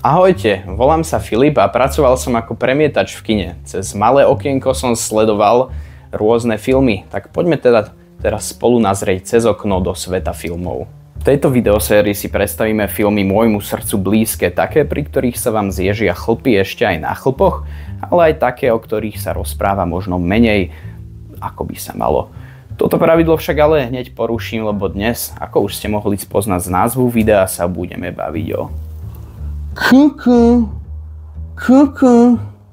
Ahojte, volám sa Filip a pracoval som ako premietač v kine. Cez malé okienko som sledoval rôzne filmy, tak poďme teda teraz spolu nazrieť cez okno do sveta filmov. V tejto videosérii si predstavíme filmy môjmu srdcu blízke, také, pri ktorých sa vám zježia chlpy ešte aj na chlpoch, ale aj také, o ktorých sa rozpráva možno menej, ako by sa malo. Toto pravidlo však ale hneď poruším, lebo dnes, ako už ste mohli spoznať z názvu videa, sa budeme baviť o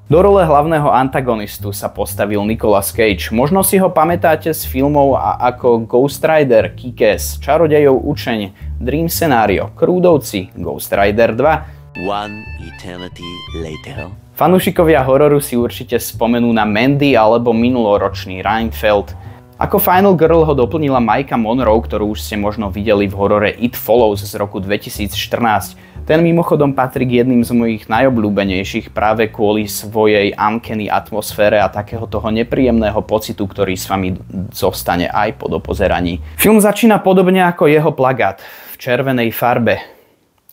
Do role hlavného antagonistu sa postavil Nicolas Cage. Možno si ho pamätáte z filmov ako Ghost Rider, Kick-Ass, Čarodejov učeň, Dream Scenario, Krúdovci, Ghost Rider 2. One eternity later. Fanúšikovia hororu si určite spomenú na Mandy alebo minuloročný Reinfeld. Ako Final Girl ho doplnila Maika Monroe, ktorú už ste možno videli v horore It Follows z roku 2014. Ten mimochodom patrí k jedným z mojich najobľúbenejších práve kvôli svojej uncanny atmosfére a takého toho nepríjemného pocitu, ktorý s vami zostane aj po dopozeraní. Film začína podobne ako jeho plagát, v červenej farbe.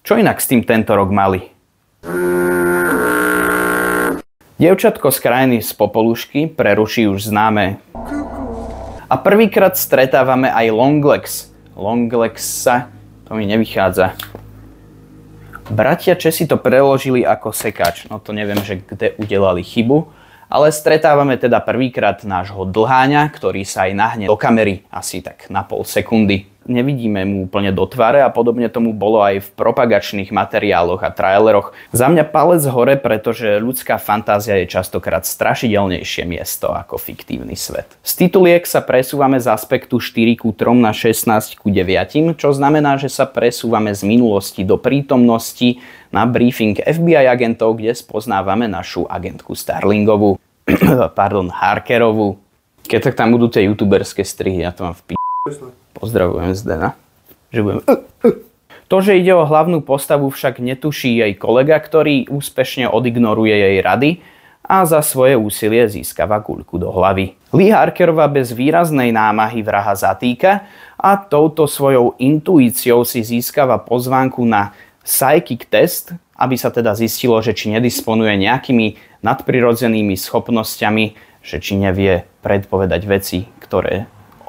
Čo inak s tým tento rok mali? Dievčatko z krajiny z Popolušky preruší už známe. A prvýkrát stretávame aj Longlegs. Longlegsa, to mi nevychádza. Bratia Česi to preložili ako sekáč, no to neviem, že kde udelali chybu, ale stretávame teda prvýkrát nášho dlháňa, ktorý sa aj nahne do kamery asi tak na pol sekundy. Nevidíme mu úplne do tváre a podobne tomu bolo aj v propagačných materiáloch a traileroch. Za mňa palec hore, pretože ľudská fantázia je častokrát strašidelnejšie miesto ako fiktívny svet. Z tituliek sa presúvame z aspektu 4:3 na 16:9, čo znamená, že sa presúvame z minulosti do prítomnosti na briefing FBI agentov, kde spoznávame našu agentku Starlingovú, Harkerovú. Keď tak tam budú tie youtuberské strihy, ja to mám v Pozdravujem Zdena. To, že ide o hlavnú postavu, však netuší jej kolega, ktorý úspešne odignoruje jej rady a za svoje úsilie získava guľku do hlavy. Lee Harkerová bez výraznej námahy vraha zatýka a touto svojou intuíciou si získava pozvánku na psychic test, aby sa teda zistilo, že či nedisponuje nejakými nadprirodzenými schopnosťami, že či nevie predpovedať veci, ktoré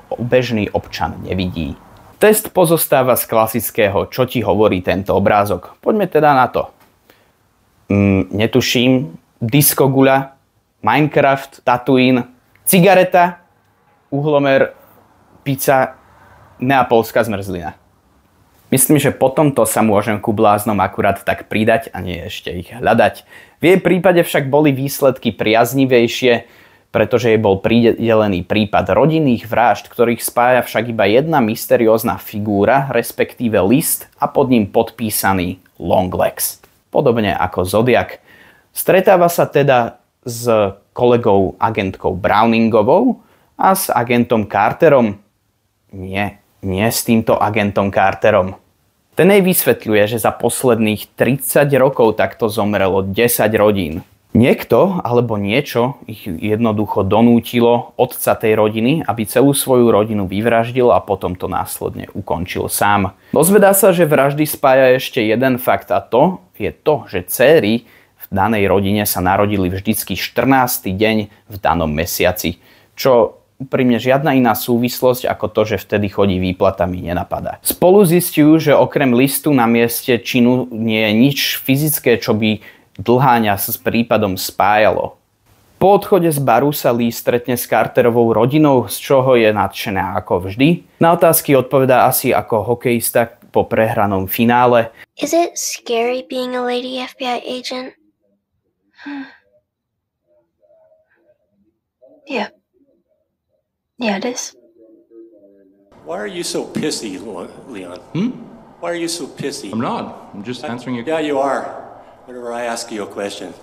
bežný občan nevidí. Test pozostáva z klasického, čo ti hovorí tento obrázok. Poďme teda na to. Netuším. Diskoguľa, Minecraft, Tatooine, cigareta, uhlomer, pizza, neapolská zmrzlina. Myslím, že po tomto sa môžem ku bláznom akurát tak pridať a nie ešte ich hľadať. V jej prípade však boli výsledky priaznivejšie, pretože jej bol pridelený prípad rodinných vražd, ktorých spája však iba jedna mysteriózna figúra, respektíve list a pod ním podpísaný Longlegs. Podobne ako Zodiak. Stretáva sa teda s kolegou agentkou Browningovou a s agentom Carterom. Nie s týmto agentom Carterom. Ten jej vysvetľuje, že za posledných 30 rokov takto zomrelo 10 rodín. Niekto alebo niečo ich jednoducho donútilo otca tej rodiny, aby celú svoju rodinu vyvraždil a potom to následne ukončil sám. Dozvedá sa, že vraždy spája ešte jeden fakt a to je to, že dcéry v danej rodine sa narodili vždycky 14. deň v danom mesiaci, čo úprimne žiadna iná súvislosť ako to, že vtedy chodí výplatami, nenapadá. Spolu zistujú, že okrem listu na mieste činu nie je nič fyzické, čo by dlháňa s prípadom spájalo. Po odchode z baru sa Lee stretne s Carterovou rodinou, z čoho je nadšená ako vždy. Na otázky odpovedá asi ako hokejista po prehranom finále. Is it scary being a lady FBI agent? Yeah. Yeah, it is. Why are you so pissy, Leon? Why are you so pissy? I'm not. I'm just answering your... Yeah, you are. Whenever I ask you a question.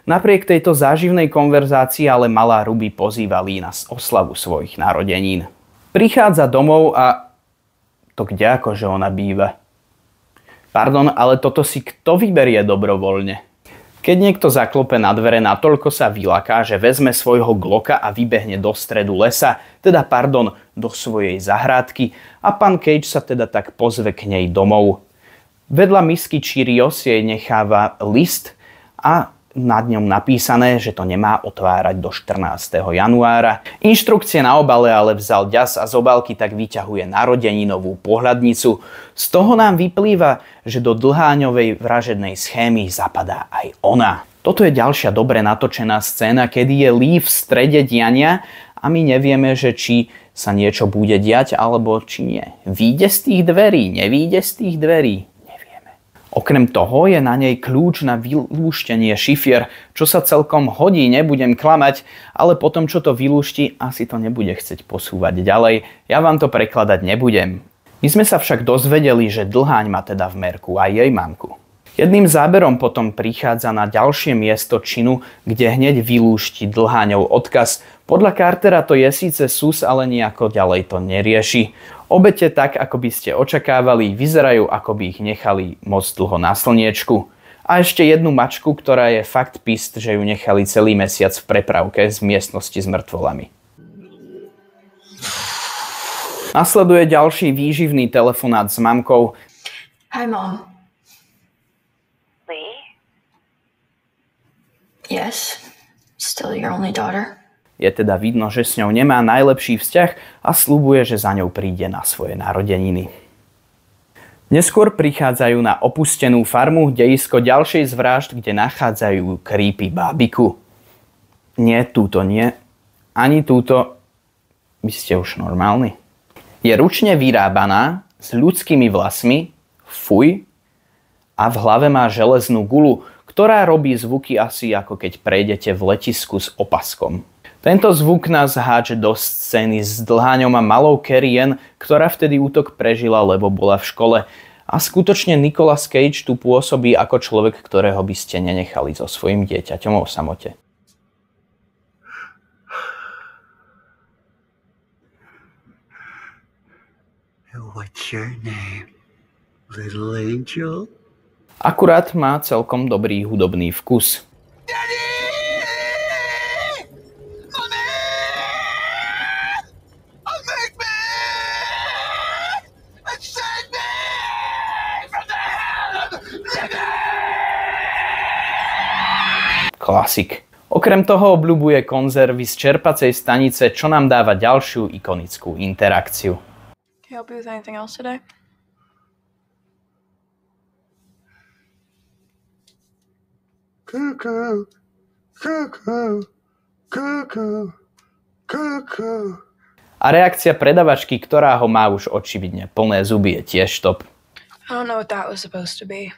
Napriek tejto záživnej konverzácii ale malá Ruby pozýva Lee na oslavu svojich narodenín. Prichádza domov a to kde akože ona býva? Pardon, ale toto si kto vyberie dobrovoľne? Keď niekto zaklope na dvere, natoľko sa vylaká, že vezme svojho Glocka a vybehne do stredu lesa, do svojej zahrádky a pán Cage sa teda tak pozve k nej domov. Vedľa misky Cheerios jej necháva list a nad ňom napísané, že to nemá otvárať do 14. januára. Inštrukcie na obale ale vzal ďas a z obálky tak vyťahuje narodeninovú pohľadnicu. Z toho nám vyplýva, že do dlháňovej vražednej schémy zapadá aj ona. Toto je ďalšia dobre natočená scéna, kedy je Lee v strede diania a my nevieme, že či sa niečo bude diať alebo či nie. Výjde z tých dverí, nevíde z tých dverí. Okrem toho je na nej kľúč na vylúštenie šifier, čo sa celkom hodí, nebudem klamať, ale potom čo to vylúšti, asi to nebude chcieť posúvať ďalej, ja vám to prekladať nebudem. My sme sa však dozvedeli, že dlháň má teda v merku aj jej mamku. Jedným záberom potom prichádza na ďalšie miesto činu, kde hneď vylúšti dlháňov odkaz. Podľa Cartera to je síce sus, ale nejako ďalej to nerieši. Obete tak, ako by ste očakávali, vyzerajú, ako by ich nechali moc dlho na slniečku. A ešte jednu mačku, ktorá je fakt pist, že ju nechali celý mesiac v prepravke z miestnosti s mŕtvolami. Nasleduje ďalší výživný telefonát s mamkou. Hi, Mom. Lee? Yes, still your only daughter? Je teda vidno, že s ňou nemá najlepší vzťah a sľubuje, že za ňou príde na svoje narodeniny. Neskôr prichádzajú na opustenú farmu, dejisko ďalšej z vražd, kde nachádzajú creepy bábiku. Nie, túto nie. Ani túto. Vy ste už normálni. Je ručne vyrábaná, s ľudskými vlasmi, fuj, a v hlave má železnú guľu, ktorá robí zvuky asi ako keď prejdete v letisku s opaskom. Tento zvuk nás hádže do scény s dlháňom a malou Carrie Ann, ktorá vtedy útok prežila, lebo bola v škole. A skutočne Nicolas Cage tu pôsobí ako človek, ktorého by ste nenechali so svojím dieťaťom o samote. What's your name, little angel? Akurát má celkom dobrý hudobný vkus. Klasik. Okrem toho obľubuje konzervy z čerpacej stanice, čo nám dáva ďalšiu ikonickú interakciu. Can I help you with anything else today? Cuckoo, cuckoo, cuckoo, cuckoo. A reakcia predavačky, ktorá ho má už očividne plné zuby, je tiež top. I don't know what that was supposed to be.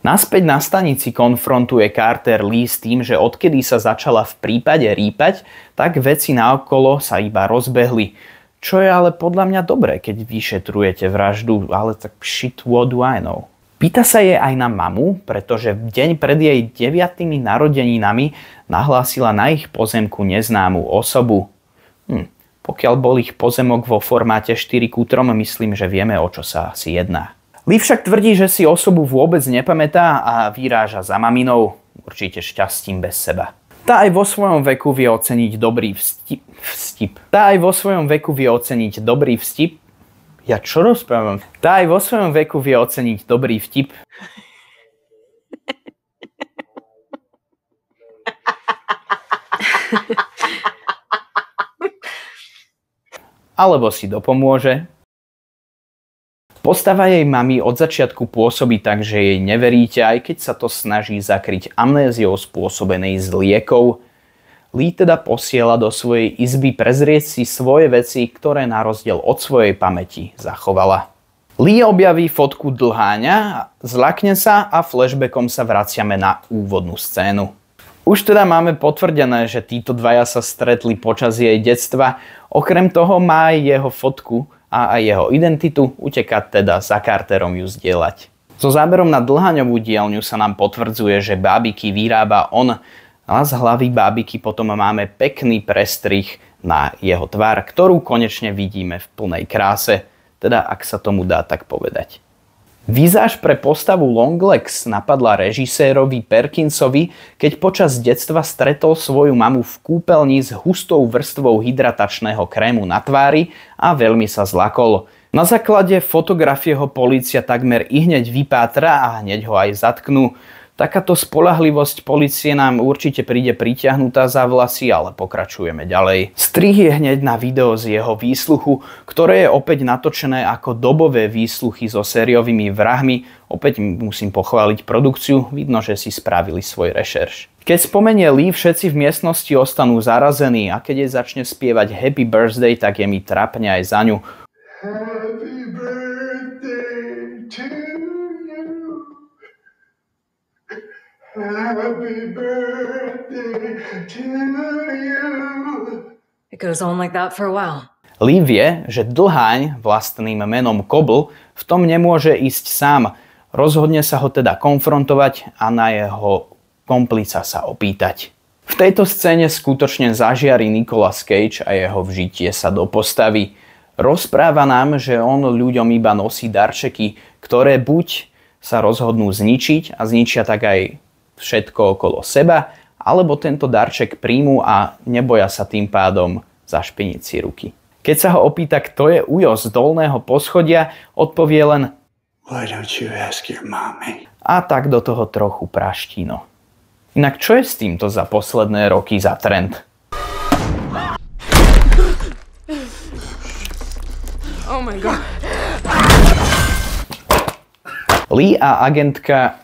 Naspäť na stanici konfrontuje Carter Lee s tým, že odkedy sa začala v prípade rýpať, tak veci naokolo sa iba rozbehli. Čo je ale podľa mňa dobré, keď vyšetrujete vraždu, ale tak shit, what do I know? Pýta sa jej aj na mamu, pretože v deň pred jej 9. narodeninami nahlásila na ich pozemku neznámu osobu. Pokiaľ bol ich pozemok vo formáte 4:3, myslím, že vieme, o čo sa asi jedná. Lee však tvrdí, že si osobu vôbec nepamätá a vyráža za maminou, určite šťastím bez seba. Tá aj vo svojom veku vie oceniť dobrý vtip. Tá aj vo svojom veku vie oceniť dobrý vtip. Ja čo rozprávam? Tá aj vo svojom veku vie oceniť dobrý vtip. Alebo si dopomôže. Postava jej mamy od začiatku pôsobí tak, že jej neveríte, aj keď sa to snaží zakryť amnéziou spôsobenej z liekov. Lee teda posiela do svojej izby prezrieť si svoje veci, ktoré na rozdiel od svojej pamäti zachovala. Lee objaví fotku dlháňa, zľakne sa a flashbackom sa vraciame na úvodnú scénu. Už teda máme potvrdené, že títo dvaja sa stretli počas jej detstva, okrem toho má aj jeho fotku a aj jeho identitu, uteká teda za Carterom ju zdieľať. So záberom na dlháňovú dielňu sa nám potvrdzuje, že bábiky vyrába on, a z hlavy bábiky potom máme pekný prestrih na jeho tvár, ktorú konečne vidíme v plnej kráse, teda ak sa tomu dá tak povedať. Vizáž pre postavu Longlegs napadla režisérovi Perkinsovi, keď počas detstva stretol svoju mamu v kúpeľni s hustou vrstvou hydratačného krému na tvári a veľmi sa zlakol. Na základe fotografie ho polícia takmer ihneď vypátra a hneď ho aj zatknú. Takáto spoľahlivosť polície nám určite príde pritiahnutá za vlasy, ale pokračujeme ďalej. Strih je hneď na video z jeho výsluchu, ktoré je opäť natočené ako dobové výsluchy so sériovými vrahmi. Opäť musím pochváliť produkciu, vidno, že si spravili svoj rešerš. Keď spomenie Lee, všetci v miestnosti ostanú zarazení a keď jej začne spievať Happy Birthday, tak je mi trápne aj za ňu. Happy birthday to you. Happy birthday to you. It goes on like that for a while. Lee vie, že Dlháň vlastným menom Cobble v tom nemôže ísť sám. Rozhodne sa ho teda konfrontovať a na jeho komplica sa opýtať. V tejto scéne skutočne zažiari Nicolas Cage a jeho vžitie sa do postavy. Rozpráva nám, že on ľuďom iba nosí darčeky, ktoré buď sa rozhodnú zničiť a zničia tak aj všetko okolo seba, alebo tento darček príjmu a neboja sa tým pádom zašpiniť si ruky. Keď sa ho opýta, kto je Ujo z dolného poschodia, odpovie len Why don't you ask your mommy? A tak do toho trochu praštino. Inak čo je s týmto za posledné roky za trend? Oh my god. Lee a agentka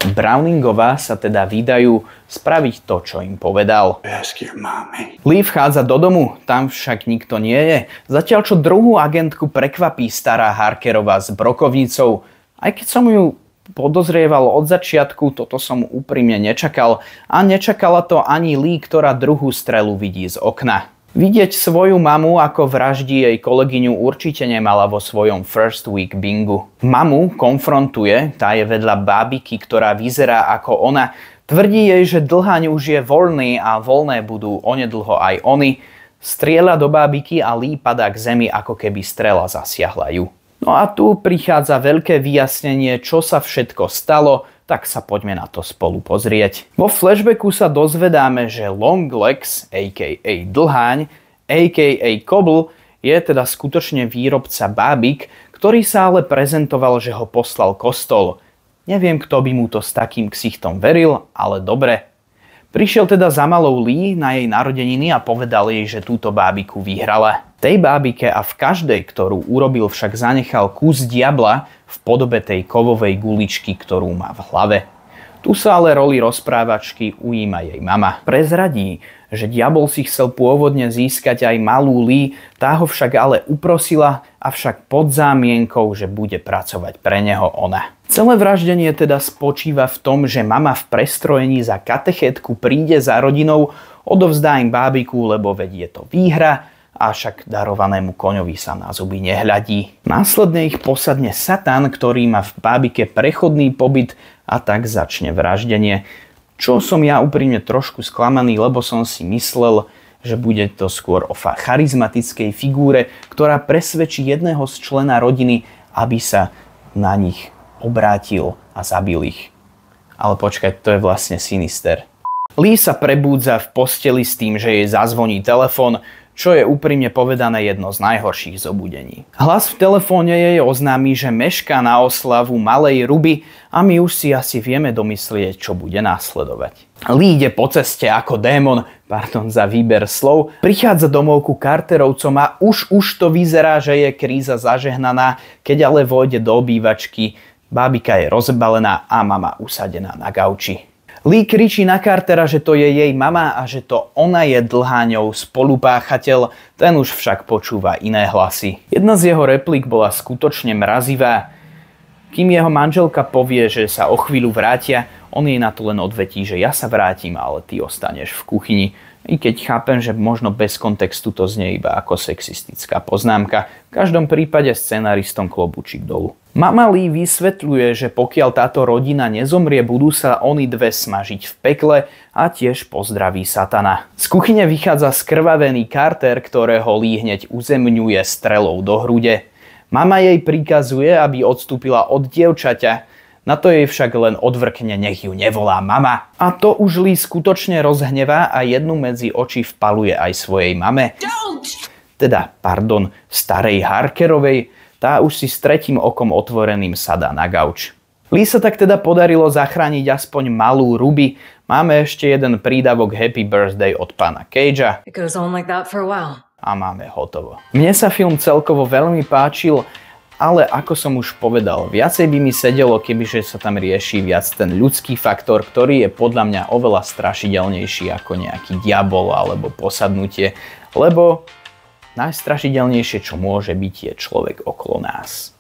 Browningová sa teda vydajú spraviť to, čo im povedal. Ask your mommy. Lee vchádza do domu, tam však nikto nie je. Zatiaľ čo druhú agentku prekvapí stará Harkerová s brokovnicou. Aj keď som ju podozrieval od začiatku, toto som úprimne nečakal. A nečakala to ani Lee, ktorá druhú strelu vidí z okna. Vidieť svoju mamu, ako vraždí jej kolegyňu, určite nemala vo svojom first week bingu. Mamu konfrontuje, tá je vedľa bábiky, ktorá vyzerá ako ona. Tvrdí jej, že Dlháň už je voľný a voľné budú onedlho aj oni. Strieľa do bábiky a Lee padá k zemi, ako keby strela zasiahla ju. No a tu prichádza veľké vyjasnenie, čo sa všetko stalo, tak sa poďme na to spolu pozrieť. Vo flashbacku sa dozvedáme, že Longlegs, a.k.a. Dlháň, a.k.a. Cobble, je teda skutočne výrobca bábik, ktorý sa ale prezentoval, že ho poslal kostol. Neviem, kto by mu to s takým ksichtom veril, ale dobre. Prišiel teda za malou Lee na jej narodeniny a povedal jej, že túto bábiku vyhrala. Tej bábike a v každej, ktorú urobil, však zanechal kus diabla v podobe tej kovovej guličky, ktorú má v hlave. Tu sa ale roli rozprávačky ujíma jej mama. Prezradí, že diabol si chcel pôvodne získať aj malú Lee, tá ho však ale uprosila, avšak pod zámienkou, že bude pracovať pre neho ona. Celé vraždenie teda spočíva v tom, že mama v prestrojení za katechétku príde za rodinou, odovzdá im bábiku, lebo vedie to výhra, a však darovanému koňovi sa na zuby nehľadí. Následne ich posadne Satan, ktorý má v bábike prechodný pobyt a tak začne vraždenie. Čo som ja úprimne trošku sklamaný, lebo som si myslel, že bude to skôr o charizmatickej figúre, ktorá presvedčí jedného z člena rodiny, aby sa na nich obrátil a zabil ich. Ale počkaj, to je vlastne Sinister. Lee sa prebúdza v posteli s tým, že jej zazvoní telefón, čo je úprimne povedané jedno z najhorších zobudení. Hlas v telefóne jej oznámi, že mešká na oslavu malej Ruby a my už si asi vieme domyslieť, čo bude následovať. Lee ide po ceste ako démon, pardon za výber slov, prichádza domov ku Carterovcom a už to vyzerá, že je kríza zažehnaná, keď ale vojde do obývačky, bábika je rozbalená a mama usadená na gauči. Lee kričí na Cartera, že to je jej mama a že to ona je Dlháňov spolupáchateľ, ten už však počúva iné hlasy. Jedna z jeho replík bola skutočne mrazivá. Kým jeho manželka povie, že sa o chvíľu vrátia, on jej na to len odvetí, že ja sa vrátim, ale ty ostaneš v kuchyni. I keď chápem, že možno bez kontextu to znie iba ako sexistická poznámka, v každom prípade scenaristom klobúčik dolu. Mama Lee vysvetľuje, že pokiaľ táto rodina nezomrie, budú sa oni dve smažiť v pekle a tiež pozdraví Satana. Z kuchyne vychádza skrvavený Carter, ktorého Lee hneď uzemňuje strelou do hrude. Mama jej prikazuje, aby odstúpila od dievčaťa, na to jej však len odvrkne, nech ju nevolá mama. A to už Lee skutočne rozhnevá a jednu medzi oči vpaluje aj svojej mame. starej Harkerovej, tá už si s tretím okom otvoreným sadá na gauč. Lee sa tak teda podarilo zachrániť aspoň malú Ruby. Máme ešte jeden prídavok Happy Birthday od pána Cagea. It goes on like that for a while. A máme hotovo. Mne sa film celkovo veľmi páčil, ale ako som už povedal, viacej by mi sedelo, kebyže sa tam rieši viac ten ľudský faktor, ktorý je podľa mňa oveľa strašidelnejší ako nejaký diabol alebo posadnutie, lebo najstrašidelnejšie, čo môže byť, je človek okolo nás.